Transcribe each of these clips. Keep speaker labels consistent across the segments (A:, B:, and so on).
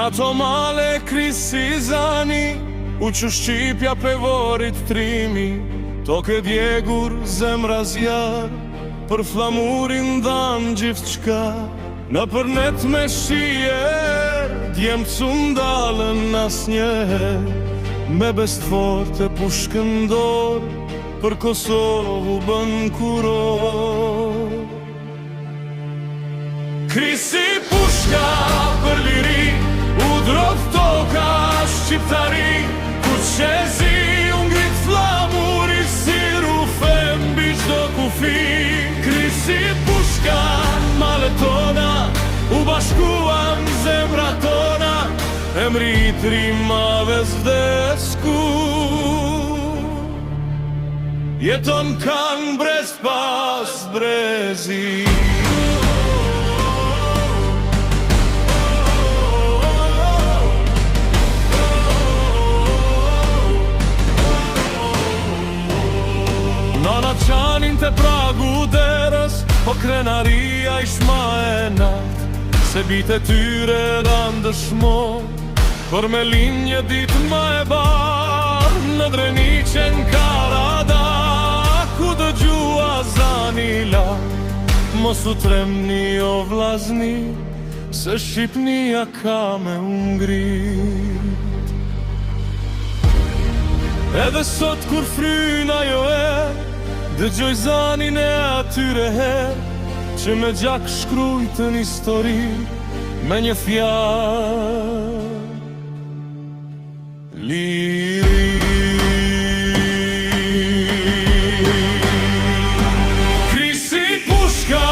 A: Në ato male krisi zani, u që shqipja pevorit trimi, toke djegur zemra zjar, për flamurin dhanë gjithë qka. Në përnet me shier, djemë cundalën as njeher, me best forte pushkëndor, për Kosovë bën kuror. Krisi pushka për liri, u drot toka shqiptari, ku qezi u ngrit flamuri, si rufe mbi çdo kufi. Krisi pushka malet tona, u bashkuan zemra tona, emri trimave s'desku. Jeton kanë brez pas brezi. Nana qanin të pragu derës, po krenaria ishma e nat, se bite tyre dan dëshmon, por me linje dit ma e bar, në Dreniqen Karada, ku dëgjua zani la, mos u tremni o vlazni, se Shqipnia ka me ngrit. Edhe sot kur fryna jo dëgjoj zanin e atyre her, që me gjak shkrujtën histori, me një fjalë liri. Krisi pushka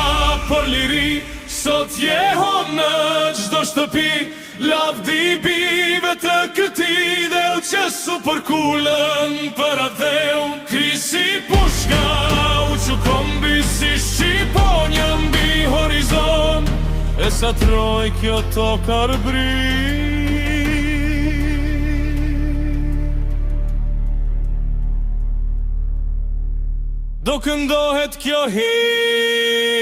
A: për liri, sot jehon në gjdo shtëpi, lavdi bive të këti dheu, që su për kullën për adheu. Krisi pushka u që kombi si Shqiponja mbi horizon, e sa troj kjo tokar bri. Do këndohet kjo histori.